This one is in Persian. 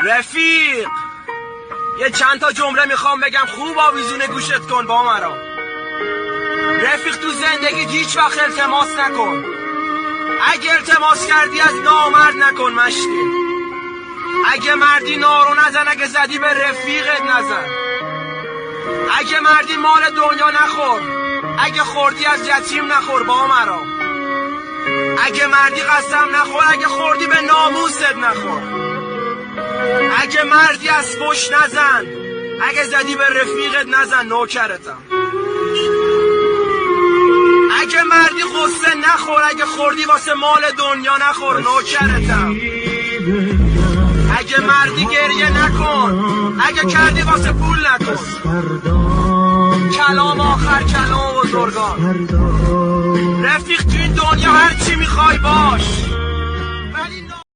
رفیق یه چند تا جمله میخوام بگم، خوب آویزون گوشت کن با مرا. رفیق تو زندگی هیچ وقت التماس نکن. اگه التماس کردی از نامرد نکن مشتی. اگه مردی نارو نزن، اگه زدی به رفیقت نزن. اگه مردی مال دنیا نخور، اگه خوردی از یتیم نخور با مرا. اگه مردی قسم نخور، اگه خوردی به ناموست نخور. اگه مردی از فش نزن، اگه زدی به رفیقت نزن، نوکرتم. اگه مردی غصه نخور، اگه خوردی واسه مال دنیا نخور، نوکرتم. اگه مردی گریه نکن، اگه کردی واسه پول نکن. کلام آخر کلام بزرگان. رفیق تو این دنیا هر چی میخوای باش،